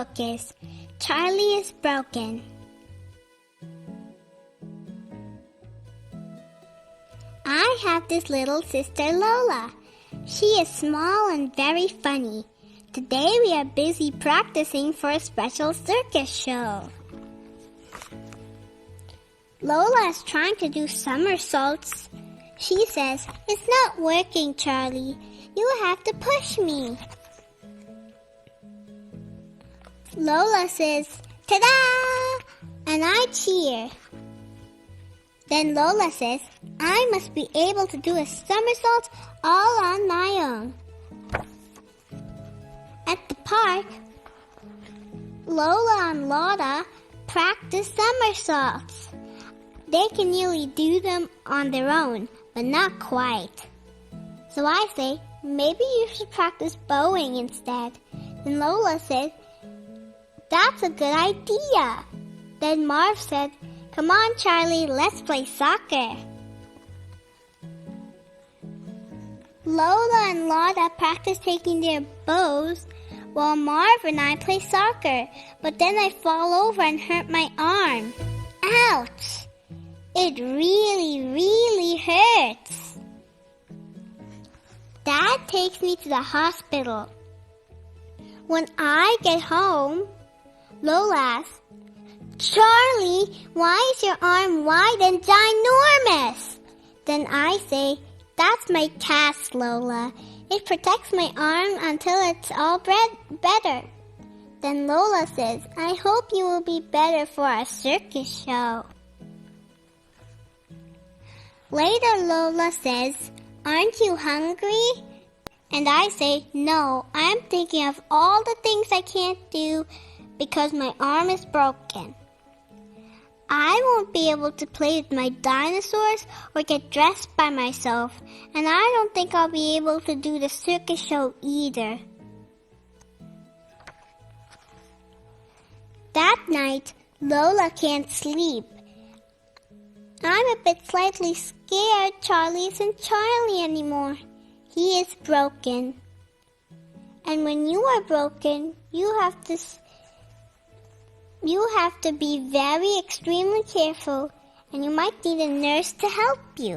book is Charlie is Broken. I have this little sister Lola. She is small and very funny. Today we are busy practicing for a special circus show. Lola is trying to do somersaults. She says, "It's not working, Charlie. You have to push me." Lola says, "Ta-da!" and I cheer. Then Lola says, "I must be able to do a somersault all on my own." At the park, Lola and Lola practice somersaults. They can nearly do them on their own, but not quite. So I say, maybe you should practice bowing instead. Then Lola said, "That's a good idea." Then Marv said, "Come on, Charlie, let's play soccer." Lola and Lola practice taking their bows while Marv and I play soccer, but then I fall over and hurt my arm. Ouch! It really hurts. Dad takes me to the hospital. When I get home, Lola asks, "Charlie, why is your arm wide and ginormous?" Then I say, "That's my cast, Lola. It protects my arm until it's all better." Then Lola says, "I hope you will be better for our circus show." Later, Lola says, "Aren't you hungry?" And I say, "No, I'm thinking of all the things I can't do because my arm is broken. I won't be able to play with my dinosaurs or get dressed by myself, and I don't think I'll be able to do the circus show either." That night, Lola can't sleep. I'm a bit slightly scared Charlie isn't Charlie anymore. He is broken. And when you are broken, you have to be very extremely careful, and you might need a nurse to help you.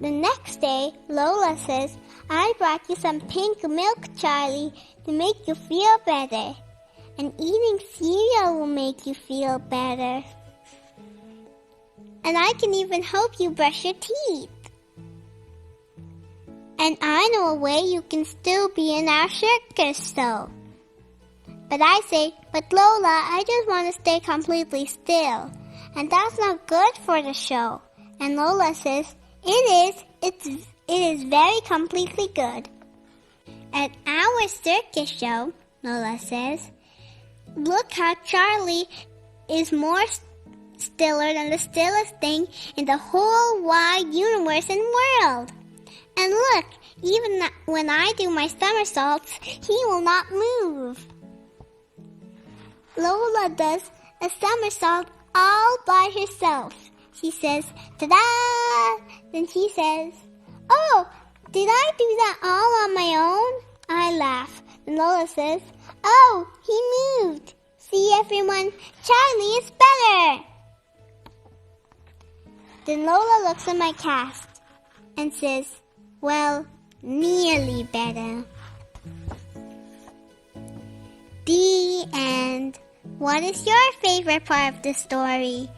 The next day, Lola says, "I brought you some pink milk, Charlie, to make you feel better. And eating cereal will make you feel better. And I can even help you brush your teeth. And I know a way you can still be in our circus show." But I say, "But Lola, I just want to stay completely still. And that's not good for the show." And Lola says, It is very completely good. At our circus show, Lola says, "Look how Charlie is more stiller than the stillest thing in the whole wide universe and world. And look, even when I do my somersaults, he will not move." Lola does a somersault all by herself. She says, "Ta-da!" Then she says, "Oh, did I do that all on my own?" I laugh. And Lola says, "Oh, he moved. See everyone, Charlie is better." Then Lola looks at my cast and says, "Well, nearly better." The end. What is your favorite part of the story?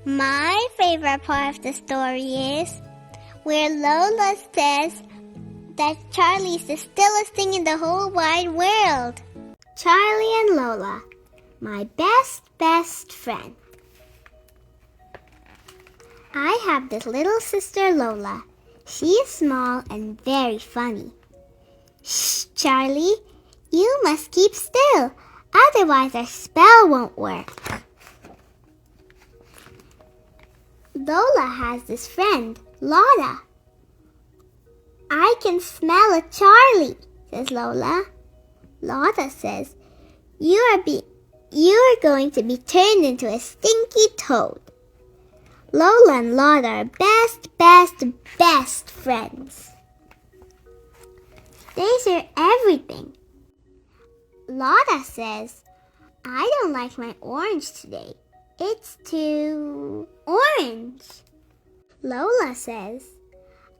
My favorite part of the story is where Lola says that Charlie is the stillest thing in the whole wide world. Charlie and Lola, my best friend. I have this little sister Lola. She is small and very funny. "Shh, Charlie, you must keep still. Otherwise our spell won't work." Lola has this friend, Lola. "I can smell a Charlie," says Lola. Lola says, You're going to be turned into a stinky toad." Lola and Lola are best friends. They share everything. Lola says, I don't like my orange today. It's too orange. Lola says,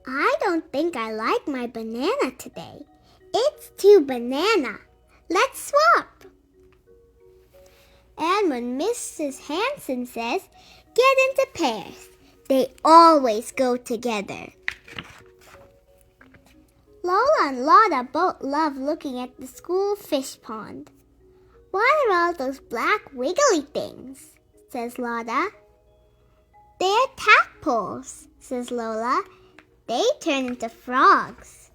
I don't think I like my banana today. It's too banana. Let's swap. And when Mrs. Hanson says, get into pairs, they always go together. Lola and Lola both love looking at the school fish pond. What are all those black wiggly things? Says Lola. They're tadpoles, says Lola. They turn into frogs.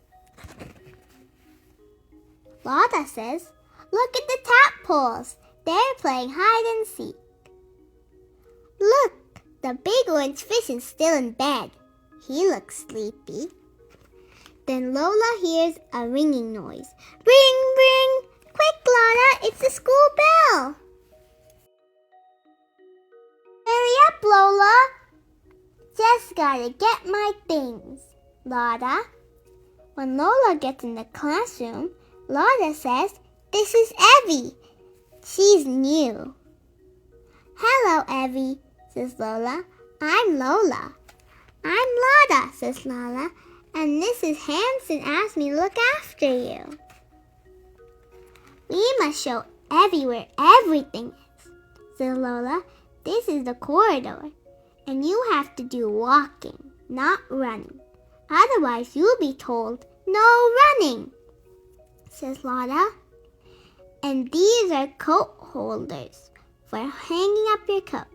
Lola says, look at the tadpoles. They're playing hide and seek. Look, the big orange fish is still in bed. He looks sleepy. Then Lola hears a ringing noise. Ring, ring! Quick, Lola, it's the school bell. Hurry up, Lola. Just gotta get my things, Lola. When Lola gets in the classroom, Lola says, this is Evie. She's new. Hello, Evie, says Lola. I'm Lola. I'm Lola, says Lola. And Mrs. Hanson asked me to look after you. We must show Evie where everything is, says Lola. This is the corridor, and you have to do walking, not running. Otherwise, you'll be told, no running, says Lola. And these are coat holders for hanging up your coat.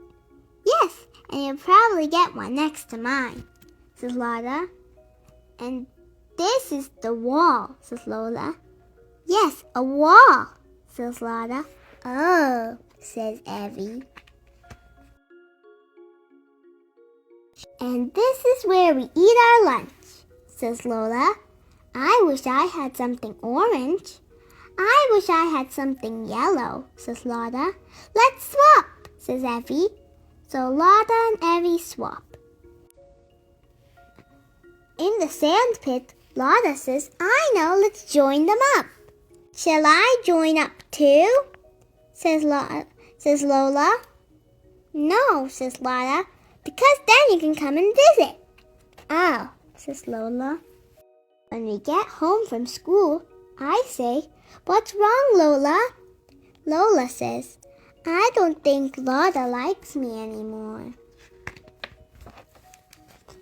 Yes, and you'll probably get one next to mine, says Lola. And this is the wall, says Lola. Yes, a wall, says Lola. Oh, says Evie. And this is where we eat our lunch, says Lola. I wish I had something orange. I wish I had something yellow, says Lola. Let's swap, says Evie. So Lola and Evie swap. In the sand pit, Lola says, I know, let's join them up. Shall I join up too? Says Lola. No, says Lola, because then you can come and visit. Oh, says Lola. When we get home from school, I say, what's wrong, Lola? Lola says, I don't think Lola likes me anymore.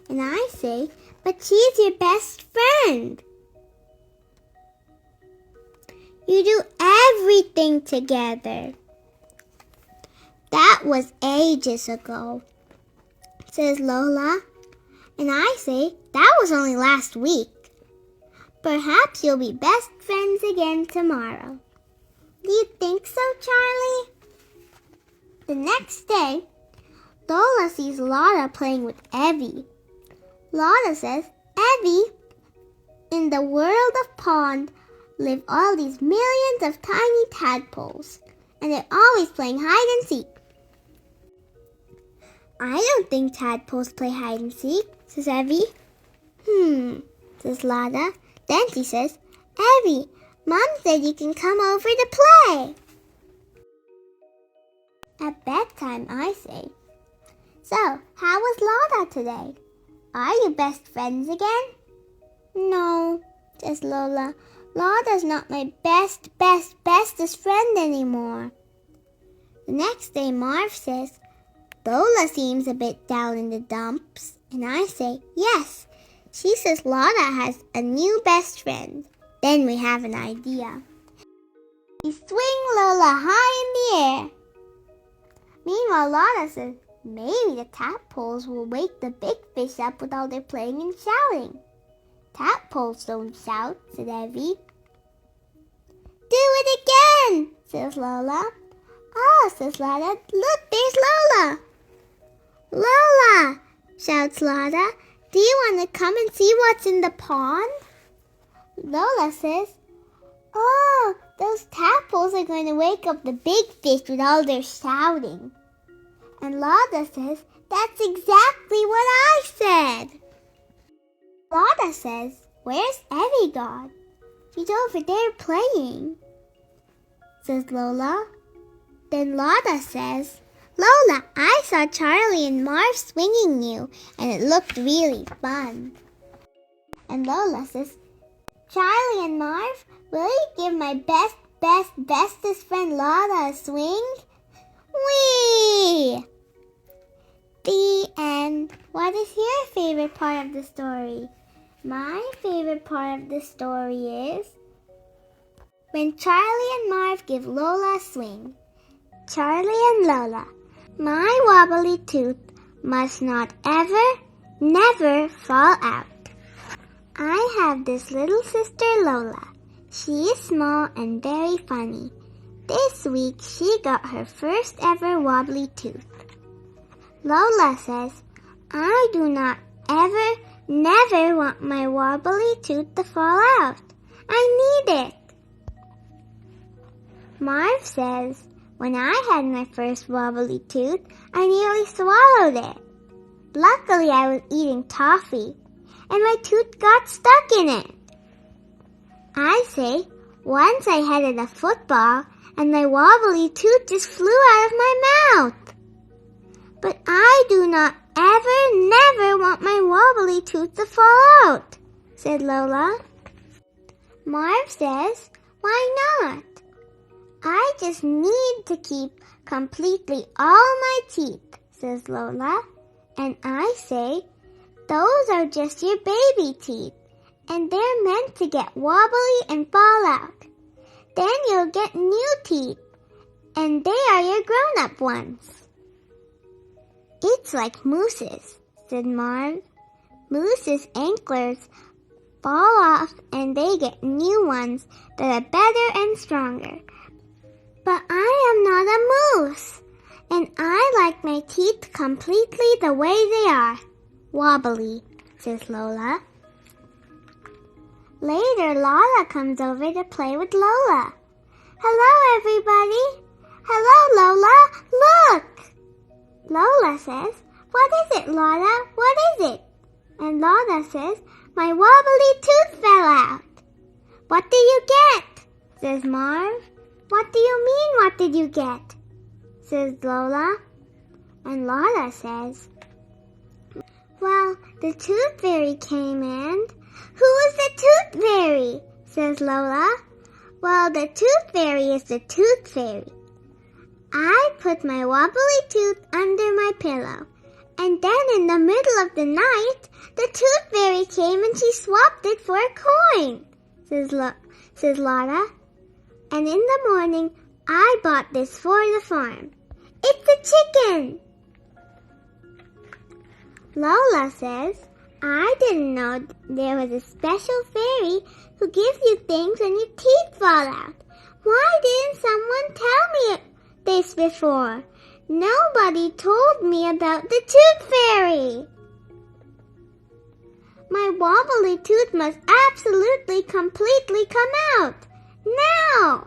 And I say, but she's your best friend. You do everything together. That was ages ago, says Lola. And I say, that was only last week. Perhaps you'll be best friends again tomorrow. Do you think so, Charlie? The next day, Lola sees Lola playing with Evie. Lola says, Evie, in the world of pond live all these millions of tiny tadpoles, and they're always playing hide and seek. I don't think tadpoles play hide and seek, says Evie. Says Lola. Then she says, Evie, Mom said you can come over to play. At bedtime, I say, so, how was Lola today? Are you best friends again? No, says Lola. Lola's not my bestest friend anymore. The next day, Marv says, Lola seems a bit down in the dumps. And I say, yes. She says Lola has a new best friend. Then we have an idea. We swing Lola high in the air. Meanwhile, Lola says, maybe the tadpoles will wake the big fish up with all their playing and shouting. Tadpoles don't shout, said Evie. Do it again, says Lola. Oh, says Lola, look, there's Lola. Lola, shouts Lola, do you want to come and see what's in the pond? Lola says, oh, those tadpoles are going to wake up the big fish with all their shouting. And Lola says, that's exactly what I said. Lola says, where's Evie gone? She's over there playing. says Lola. Then Lola says, Lola, I saw Charlie and Marv swinging you, and it looked really fun. And Lola says, Charlie and Marv, will you give my bestest friend Lola a swing? Whee! The end. What is your favorite part of the story? My favorite part of the story is when Charlie and Marv give Lola a swing. Charlie and Lola, my wobbly tooth must not never fall out. I have this little sister Lola. She is small and very funny. This week she got her first ever wobbly tooth. Lola says, I do not never want my wobbly tooth to fall out. I need it. Marv says, when I had my first wobbly tooth, I nearly swallowed it. Luckily, I was eating toffee, and my tooth got stuck in it. I say, once I headed a football, and my wobbly tooth just flew out of my mouth. But I do not never want my wobbly tooth to fall out, said Lola. Marv says, why not? I just need to keep completely all my teeth, says Lola. And I say, those are just your baby teeth, and they're meant to get wobbly and fall out. Then you'll get new teeth, and they are your grown-up ones. It's like mooses, said Marv. Moose's antlers fall off and they get new ones that are better and stronger. But I am not a moose, and I like my teeth completely the way they are. Wobbly, says Lola. Later, Lola comes over to play with Lola. Hello, everybody. Hello, Lola. Look. Lola says, what is it, Lola? What is it? And Lola says, my wobbly tooth fell out. What did you get? Says Marv. What do you mean, what did you get? Says Lola. And Lola says, well, the tooth fairy came and... Who is the tooth fairy? Says Lola. Well, the tooth fairy is the tooth fairy. I put my wobbly tooth under my pillow, and then in the middle of the night, the tooth fairy came and she swapped it for a coin, says Lola. And in the morning, I bought this for the farm. It's a chicken! Lola says, I didn't know there was a special fairy who gives you things when your teeth fall out. Why didn't someone tell me this before? Nobody told me about the tooth fairy. My wobbly tooth must absolutely, completely come out. Now!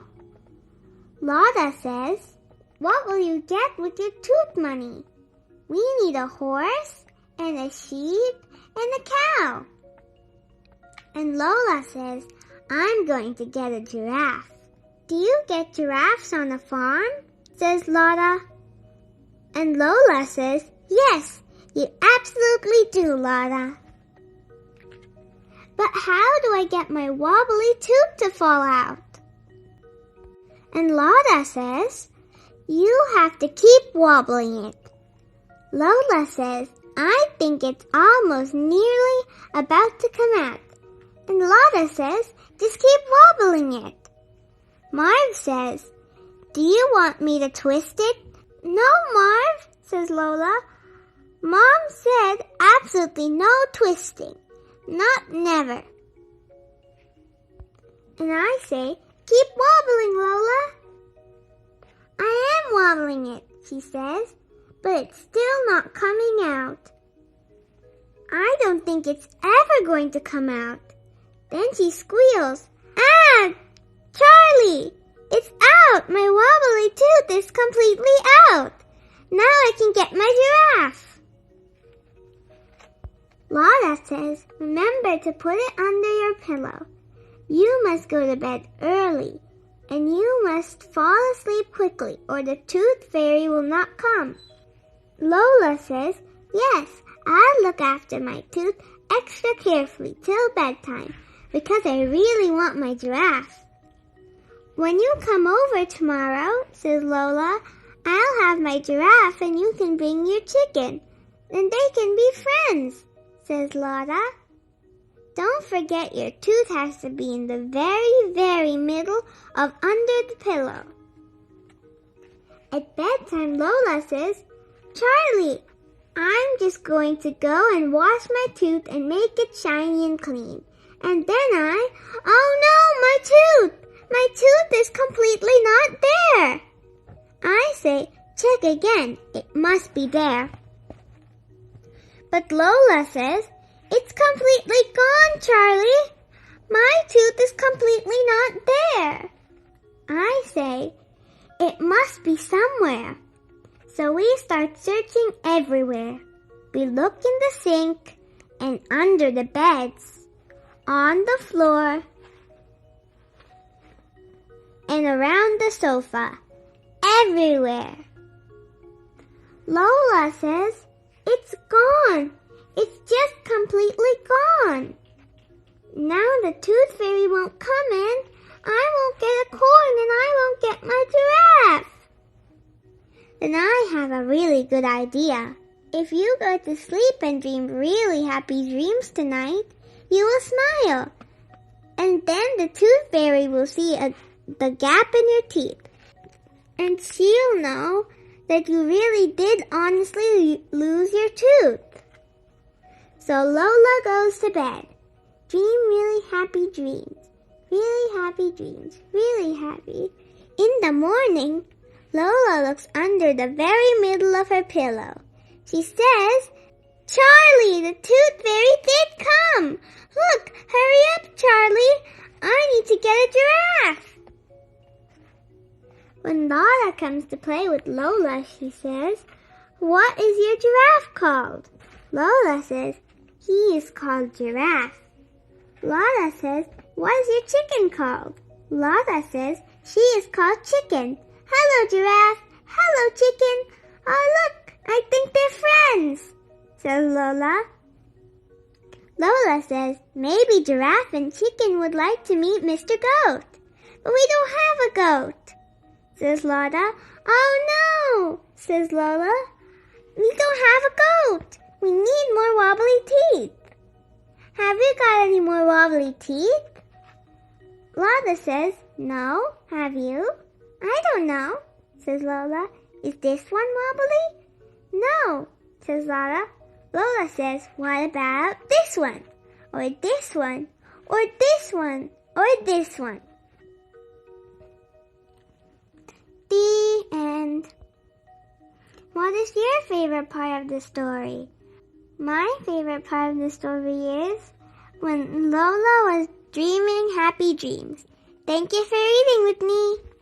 Lola says, what will you get with your tooth money? We need a horse and a sheep and a cow. And Lola says, I'm going to get a giraffe. Do you get giraffes on a farm? Says Lola. And Lola says, yes, you absolutely do, Lola. But how do I get my wobbly tooth to fall out? And Lola says, you have to keep wobbling it. Lola says, I think it's almost nearly about to come out. And Lola says, just keep wobbling it. Marv says, do you want me to twist it? No, Marv, says Lola. Mom said absolutely no twisting. Not never. And I say, keep wobbling, Lola. I am wobbling it, she says, but it's still not coming out. I don't think it's ever going to come out. Then she squeals, ah, Charlie, it's out. My wobbly tooth is completely out. Now I can get my giraffe. Lola says, remember to put it under your pillow. You must go to bed early. and you must fall asleep quickly or the tooth fairy will not come. Lola says, yes, I'll look after my tooth extra carefully till bedtime because I really want my giraffe. When you come over tomorrow, says Lola, I'll have my giraffe and you can bring your chicken. Then they can be friends, says Lola. Don't forget your tooth has to be in the very, very middle of under the pillow. At bedtime, Lola says, Charlie, I'm just going to go and wash my tooth and make it shiny and clean. And then oh no, my tooth! My tooth is completely not there. I say, check again, it must be there. But Lola says, it's completely gone, Charlie. My tooth is completely not there. I say, it must be somewhere. So we start searching everywhere. We look in the sink and under the beds, on the floor, and around the sofa. Everywhere. Lola says, it's gone. It's just completely gone. Now the tooth fairy won't come in. I won't get a corn and I won't get my giraffe. Then I have a really good idea. If you go to sleep and dream really happy dreams tonight, you will smile. And then the tooth fairy will see the gap in your teeth. And she'll know that you really did honestly lose your tooth. So Lola goes to bed. Dream really happy dreams. Really happy dreams. Really happy. In the morning, Lola looks under the very middle of her pillow. She says, Charlie, the tooth fairy did come. Look, hurry up, Charlie. I need to get a giraffe. When Lola comes to play with Lola, she says, what is your giraffe called? Lola says, he is called Giraffe. Lola says, what is your chicken called? Lola says, she is called Chicken. Hello, Giraffe. Hello, Chicken. Oh, look, I think they're friends, says Lola. Lola says, maybe Giraffe and Chicken would like to meet Mr. Goat. But we don't have a goat, says Lola. Oh no, says Lola. We don't have a goat. We need more wobbly teeth. Have you got any more wobbly teeth? Lola says, no. Have you? I don't know, says Lola. Is this one wobbly? No, says Lola. Lola says, what about this one? Or this one? Or this one? Or this one? The end. What is your favorite part of the story? My favorite part of the story is when Lola was dreaming happy dreams. Thank you for reading with me.